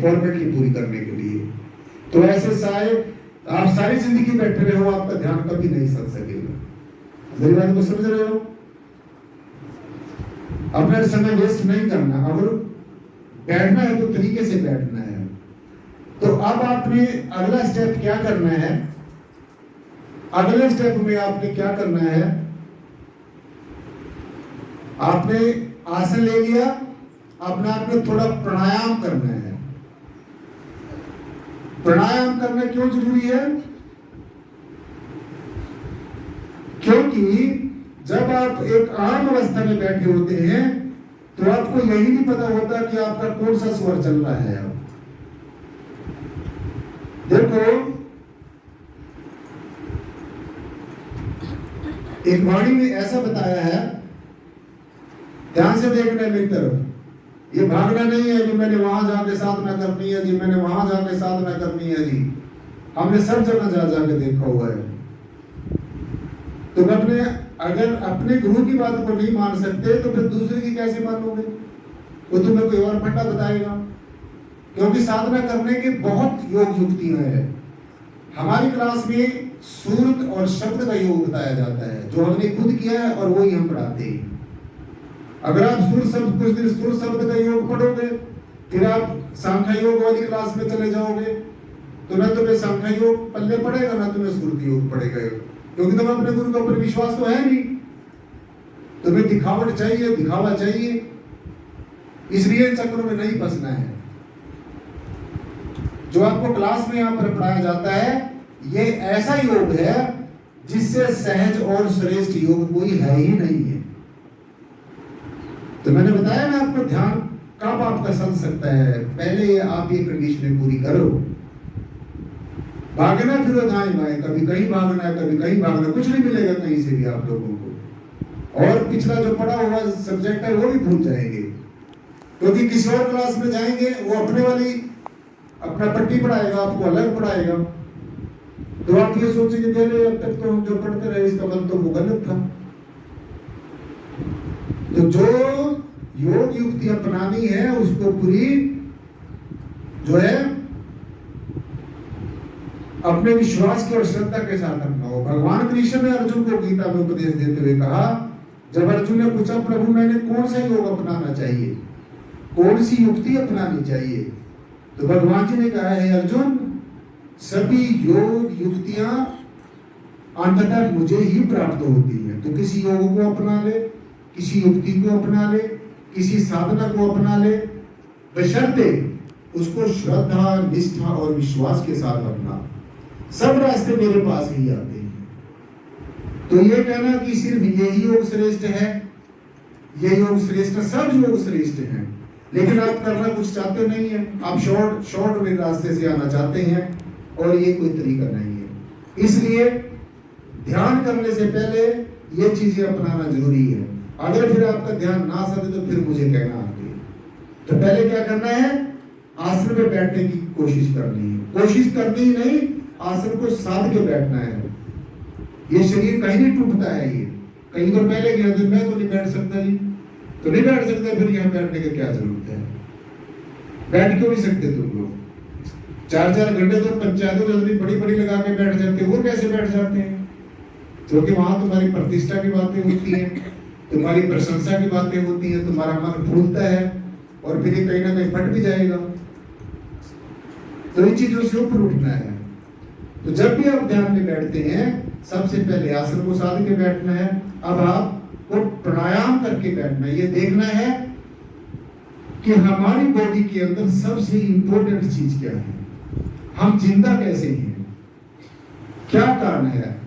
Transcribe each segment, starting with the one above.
एक फॉर्मेलिटी पूरी करने के लिए। तो ऐसे शायद आप सारी जिंदगी बैठे रहे हो, आपका ध्यान कभी नहीं सद सकेगा। मेरी बात को समझ रहे हो? अपना समय वेस्ट नहीं करना। अगर बैठना है तो तरीके से बैठना है। तो अब आपने अगला स्टेप क्या करना है? अगले स्टेप में आपने क्या करना है? आपने आसन ले लिया, अपने आप में थोड़ा प्राणायाम करना है। प्राणायाम करना क्यों जरूरी है? क्योंकि जब आप एक आम अवस्था में बैठे होते हैं तो आपको यही नहीं पता होता कि आपका कौन सा स्वर चल रहा है। अब देखो, एक वाणी में ऐसा बताया है, ध्यान से देखना है मेरी तरफ। ये भागना नहीं है कि मैंने वहां जाके साधना करनी है जी, मैंने वहां जाके साधना करनी है जी। हमने सब जगह जा जाके देखा हुआ है। तो अपने अगर अपने गुरु की बात को नहीं मान सकते तो फिर दूसरे की कैसे मानोगे? वो तुम्हें कोई और फंडा बताएगा। क्योंकि साधना करने के बहुत योग युक्तियां हैं। हमारी क्लास में सूरत और शब्द का योग बताया जाता है, जो हमने खुद किया है और वही हम पढ़ाते हैं। अगर आप सुर शब्द कुछ दिन सुर शब्द का योग पढ़ोगे, फिर आप सांख्य योग वाली क्लास में चले जाओगे, तो ना तुम्हें सांख्य योग पल्ले पड़ेगा, ना तुम्हें सुरत योग पड़ेगा। क्योंकि तुम्हें अपने गुरु के ऊपर विश्वास तो है नहीं। तुम्हें दिखावट चाहिए, दिखावा चाहिए, इसलिए इन चक्रों में नहीं फंसना है। जो आपको क्लास में यहाँ पर पढ़ाया जाता है, ये ऐसा योग है जिससे सहज और श्रेष्ठ योग कोई है ही नहीं है। तो मैंने बताया ना आपको, ध्यान कब आपका चल सकता है, पहले आप ये कंडीशनें पूरी करो। भागना फिरो दाएं बाएं, कभी कहीं भागना है, कभी कहीं भागना, कुछ नहीं मिलेगा कहीं से भी आप लोगों को। और पिछला जो पढ़ा हुआ सब्जेक्ट है वो भी भूल जाएंगे, क्योंकि किसी और क्लास में जाएंगे, वो अपने वाली अपना पट्टी पढ़ाएगा, आपको अलग पढ़ाएगा। तो आप ये सोचेंगे पहले अब तक तो हम जो पढ़ते रहे इसका मतलब तो वो गलत था। तो जो योग युक्ति अपनानी है उसको पूरी जो है अपने विश्वास की और श्रद्धा के साथ अपनाओ। भगवान कृष्ण ने अर्जुन को गीता में उपदेश देते हुए कहा, जब अर्जुन ने पूछा प्रभु मैंने कौन सा योग अपनाना चाहिए, कौन सी युक्ति अपनानी चाहिए, तो भगवान जी ने कहा है अर्जुन, सभी योग युक्तियां अंततः मुझे ही प्राप्त होती है। तो किसी योग को अपना ले, किसी युक्ति को अपना ले, किसी साधना को अपना ले, बशर्ते उसको श्रद्धा, निष्ठा और विश्वास के साथ अपना। सब रास्ते मेरे पास ही आते हैं। तो ये कहना कि सिर्फ यही योग श्रेष्ठ है, ये योग श्रेष्ठ है, सब योग श्रेष्ठ हैं, लेकिन आप करना कुछ चाहते नहीं है, आप शॉर्ट में रास्ते से आना चाहते हैं, और ये कोई तरीका नहीं है। इसलिए ध्यान करने से पहले ये चीजें अपनाना जरूरी है। अगर फिर आपका ध्यान ना सके तो फिर मुझे कहना आगे। तो पहले क्या करना है? आसन में बैठने की कोशिश करनी है। कोशिश करनी ही नहीं, आसन को साध के बैठना है। ये शरीर कहीं नहीं टूटता है। ये कहीं तो पहले गया तो मैं तो नहीं बैठ सकता जी, तो नहीं बैठ सकते, फिर यहाँ बैठने की क्या जरूरत है? बैठ क्यों नहीं सकते तुम लोग? 4-4 घंटे तो पंचायतों में बड़ी बड़ी लगा के बैठ जाते हैं। वो कैसे बैठ जाते हैं? क्योंकि वहां तुम्हारी प्रतिष्ठा की बातें होती हैं, तुम्हारी प्रशंसा की बातें होती हैं, तुम्हारा मन फूलता है, और फिर ये कहीं ना कहीं फट भी जाएगा। तो इन चीजों से ऊपर उठना है। तो जब भी आप ध्यान में बैठते हैं, सबसे पहले आसन को साध के बैठना है। अब आपको प्राणायाम करके बैठना है। ये देखना है कि हमारी बॉडी के अंदर सबसे इंपॉर्टेंट चीज क्या है, हम जिंदा कैसे हैं, क्या कारण है।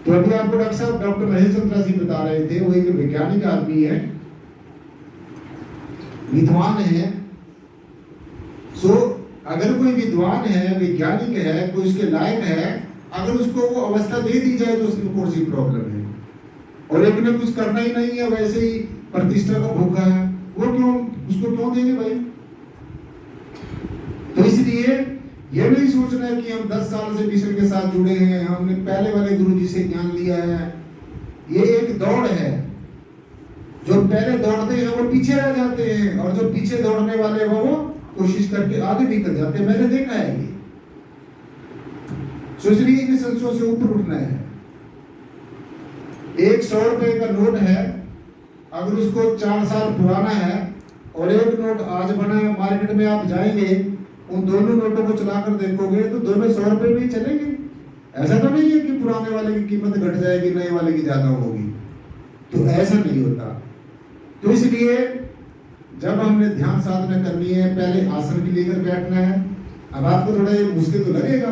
तो अभी आपको डॉक्टर साहब, डॉक्टर महेश चंद्रा जी बता रहे थे, वो एक वैज्ञानिक आदमी है, विद्वान है। अगर कोई विद्वान है, वैज्ञानिक है, कोई उसके लायक है, अगर उसको वो अवस्था दे दी जाए तो उसमें कौन सी प्रॉब्लम है। और एक ने कुछ करना ही नहीं है, वैसे ही प्रतिष्ठा का भूखा है, वो क्यों, उसको क्यों देंगे भाई? तो इसलिए ये नहीं सोचना है कि हम 10 साल से मिशन के साथ जुड़े हैं, हमने पहले वाले गुरु जी से ज्ञान लिया है। ये एक दौड़ है। जो पहले दौड़ते हैं वो पीछे रह जाते हैं, और जो पीछे दौड़ने वाले वो कोशिश करके आगे निकल जाते हैं। मैंने देखा है ये। सोच रही इन संशयों से ऊपर उठना है। एक 100 रुपए का नोट है, अगर उसको 4 साल पुराना है और एक नोट आज बना है, मार्केट में आप जाएंगे, उन दोनों नोटों को चलाकर देखोगे तो दोनों 100 रुपए में ही चलेंगे। ऐसा तो नहीं है कि पुराने वाले की कीमत घट जाएगी, नए वाले की ज्यादा होगी, तो ऐसा नहीं होता। तो इसलिए जब हमने ध्यान साधना करनी है, पहले आसन के लेकर बैठना है। अब आपको थोड़ा ये मुश्किल तो लगेगा,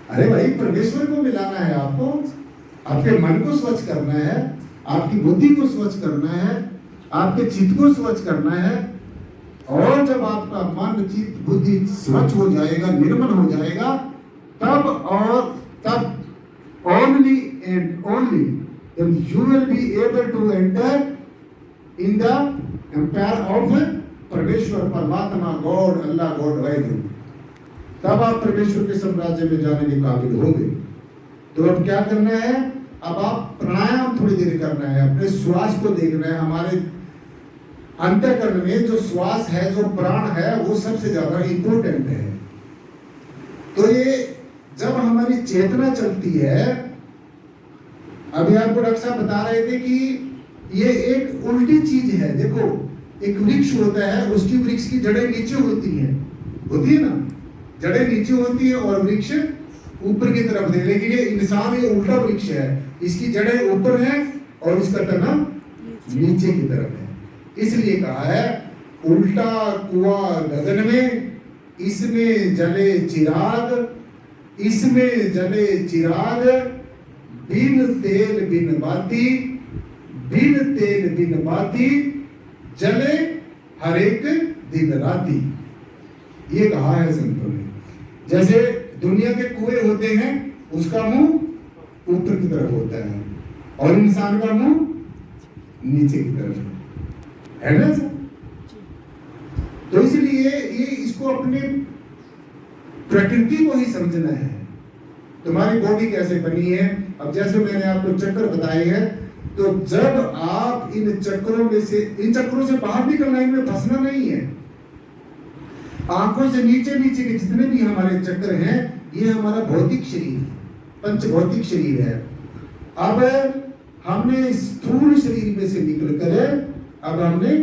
अरे भाई परमेश्वर को मिलाना है, आपको आपके मन को स्वच्छ करना है, आपकी बुद्धि को स्वच्छ करना है, आपके चित्त को स्वच्छ करना है। और जब आपका मन चित्त बुद्धि स्वच्छ हो जाएगा, निर्मल हो जाएगा, तब only and only then you will be able to enter in the empire of परमेश्वर, परमात्मा, गॉड, अल्लाह, गॉड वाहिगुरु। तब आप परमेश्वर के साम्राज्य में जाने के काबिल होंगे। तो अब क्या करना है? अब आप प्राणायाम थोड़ी देर करना है, अपने श्वास को देखना है। हमारे अंतःकरण में जो श्वास है, जो प्राण है, वो सबसे ज्यादा इंपॉर्टेंट है। तो ये जब हमारी चेतना चलती है, अभी आपको डॉक्टर साहब बता रहे थे कि ये एक उल्टी चीज है। देखो, एक वृक्ष होता है, उसकी वृक्ष की जड़ें नीचे होती है ना, जड़ें नीचे होती है और वृक्ष ऊपर की तरफ है। लेकिन ये इंसान ये उल्टा वृक्ष है, इसकी जड़ें ऊपर है और इसका तना नीचे की तरफ है। इसलिए कहा है उल्टा कुआं गगन में, इसमें जले चिराग, इसमें जले चिराग, बिन तेल बिन बाती, बिन तेल बिन बाती, जले हर एक दिन राती। ये कहा है संतों ने। जैसे दुनिया के कुएं होते हैं, उसका मुंह ऊपर की तरफ होता है और इंसान का मुंह नीचे की तरफ है ना सर? तो इसलिए ये इसको अपने प्रकृति को ही समझना है। तुम्हारी बॉडी कैसे बनी है? अब जैसे मैंने आपको चक्र बताए हैं, तो जब आप इन चक्रों में से, इन चक्रों से बाहर निकलना, इनमें फंसना नहीं है। आंखों से नीचे नीचे के जितने भी हमारे चक्र हैं, ये हमारा भौतिक शरीर, पंच भौतिक शरीर है। अब हमने स्थूल शरीर में से निकलकर अब हमने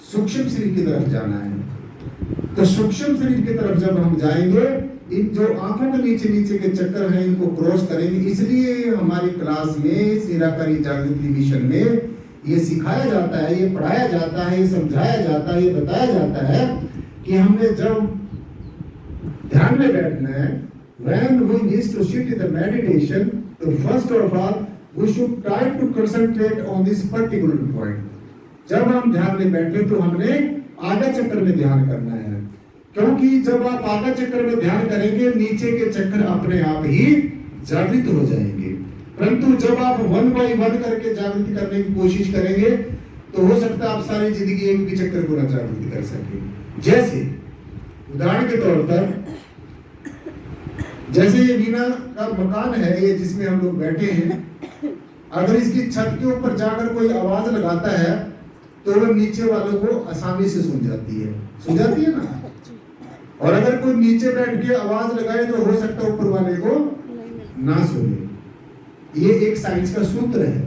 सूक्ष्म शरीर की तरफ जाना है। तो सूक्ष्म शरीर की तरफ जब हम जाएंगे, इन जो आंखों के नीचे नीचे के चक्कर हैं, इनको क्रॉस करेंगे। इसलिए हमारी क्लास में निराकारी जागृति मिशन में ये सिखाया जाता है, ये पढ़ाया जाता है, ये समझाया जाता है, ये बताया जाता है कि हमने जब ध्यान में बैठना है, when we need to sit in the meditation, तो first of all we should try to concentrate on this particular point। जब हम ध्यान में बैठे तो हमने आगा चक्र में ध्यान करना है, क्योंकि जब आप आगा चक्र में ध्यान करेंगे, नीचे के चक्र अपने आप ही जागृत हो जाएंगे। परंतु जब आप 1 by 1 करके जागृत करने की कोशिश करेंगे, तो हो सकता है आप सारी जिंदगी एक भी चक्कर को ना जागृत कर सके। जैसे उदाहरण के तौर पर, जैसे ये वीणा का मकान है, ये जिसमें हम लोग बैठे हैं, अगर इसकी छत के ऊपर जाकर कोई आवाज लगाता है तो वो नीचे वालों को आसानी से सुन जाती है ना। और अगर कोई नीचे बैठ के आवाज लगाए तो हो सकता है ऊपर वाले को ना सुने। ये एक साइंस का सूत्र है।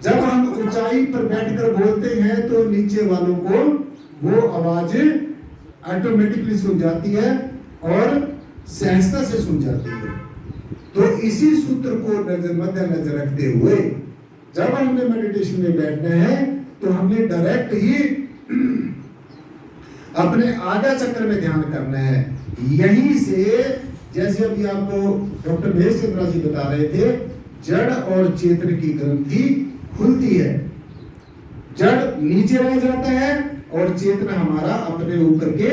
जब हम ऊंचाई पर बैठकर बोलते हैं तो नीचे वालों को वो आवाज ऑटोमेटिकली सुन जाती है और सहजता से सुन जाती है। तो इसी सूत्र को मद्देनजर रखते हुए जब हमने मेडिटेशन में बैठना है, तो हमने डायरेक्ट ही अपने आगा चक्र में ध्यान करना है। यहीं से, जैसे अभी आपको डॉक्टर महेश चंद्रा जी बता रहे थे, जड़ और चेतन की ग्रंथि खुलती है। जड़ नीचे रह जाता है और चेतना हमारा अपने ऊपर के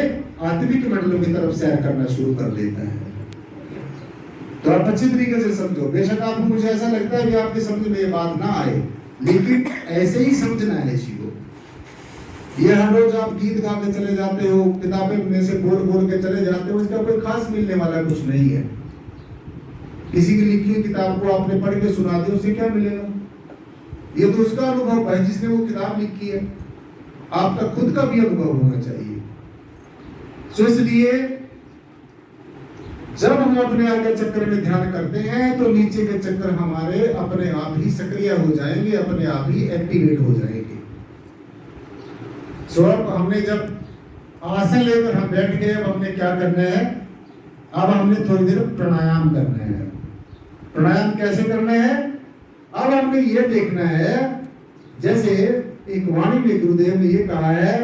आत्मिक मंडलों की तरफ सैर करना शुरू कर देता है। तो आप अच्छी तरीके से समझो। बेशक आपको, मुझे ऐसा लगता है कि आपके समझ में ये बात ना आए, लेकिन ऐसे ही समझना है इसी को। ये हर रोज आप गीत गा के चले जाते हो, किताबें में से बोल बोल के चले जाते हो, इसका कोई खास मिलने वाला कुछ नहीं है। किसी की लिखी हुई किताब को आपने पढ़ के सुना दिया, उससे क्या मिलेगा? ये तो उसका अनुभव है जिसने वो किताब लिखी है। आपका खुद का भी अनुभव होना चाहिए। तो इसलिए जब हम अपने आगे चक्र में ध्यान करते हैं तो नीचे के चक्र हमारे अपने आप ही सक्रिय हो जाएंगे, अपने आप ही एक्टिवेट हो जाएंगे। सो अब हमने जब आसन लेकर हम बैठ गए, अब हमने क्या करना है, अब हमने थोड़ी देर प्राणायाम करना है। प्राणायाम कैसे करना है, अब हमने ये देखना है, जैसे एक वाणी में गुरुदेव ने ये कहा है,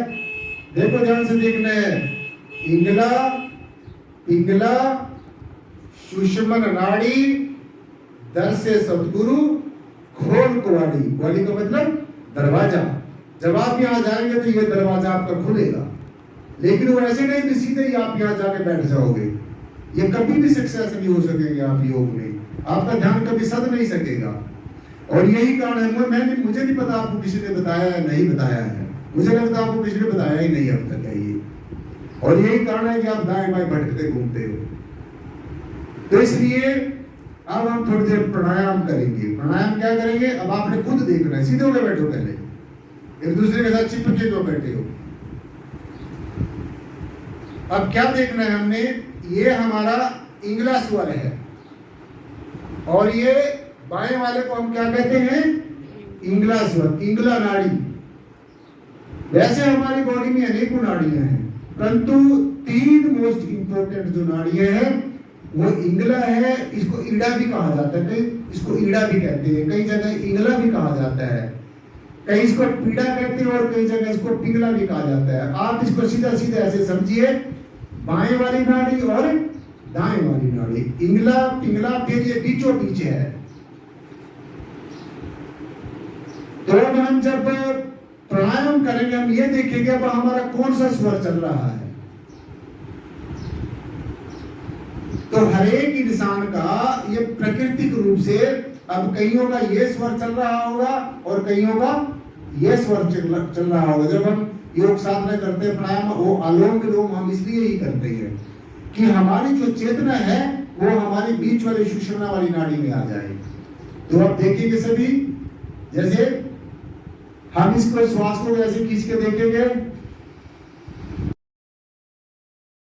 देखो ध्यान से देखना है, इंगला पिंगला सुषमन नाड़ी दर से सतगुरु खोल कुवाड़ी। कुवाड़ी का मतलब दरवाजा। जब आप यहाँ जाएंगे तो ये दरवाजा आपका खुलेगा, लेकिन वो ऐसे नहीं कि सीधे ही आप यहाँ जाके बैठ जाओगे। ये कभी भी सक्सेस नहीं हो सकेंगे आप योग में, आपका ध्यान कभी सद नहीं सकेगा। और यही कारण है, मुझे नहीं पता आपको किसी ने बताया है नहीं बताया है, मुझे लगता है आपको किसी ने बताया ही नहीं अब तक है ये। और यही कारण है कि आप दाएं बाएं भटकते घूमते हो। तो इसलिए अब हम थोड़ी देर प्राणायाम करेंगे। प्राणायाम क्या करेंगे, अब आपने खुद देखना है, सीधे होकर बैठो, पहले एक दूसरे के साथ चिपके जो बैठे हो। अब क्या देखना है हमने, ये हमारा इंगला स्वर है और ये बाएं वाले को हम क्या कहते हैं, इंगला स्वर, इंगला नाड़ी। वैसे हमारी बॉडी में अनेकों नाड़ियां हैं, परंतु 3 मोस्ट इंपोर्टेंट जो नाड़ियां हैं वो इंगला है। इसको ईड़ा भी कहा जाता है, कई इसको ईड़ा भी कहते हैं, कई जगह इंगला भी कहा जाता है, कई इसको पीड़ा कहते हैं और कई जगह इसको पिंगला भी कहा जाता है। आप इसको सीधा सीधा ऐसे समझिए, बाएं वाली नाड़ी और दाएं वाली नाड़ी, इंगला पिंगला, फिर ये बीचों बीच है। तो अब हम जब प्राणायाम करेंगे हम ये देखेंगे अब हमारा कौन सा स्वर चल रहा है। तो हर एक इंसान का ये प्राकृतिक रूप से, अब कईयों का ये स्वर चल रहा होगा और कईयों का ये स्वर चल रहा होगा। जब हम योग साधना करते हैं, प्राणायाम, वो अनुलोम विलोम हम इसलिए ही करते हैं कि हमारी जो चेतना है वो हमारी बीच वाली सुषुम्ना वाली नाड़ी में आ जाए। तो आप देखेंगे सभी, जैसे हम इसको श्वास को ऐसे खींच के देखेंगे,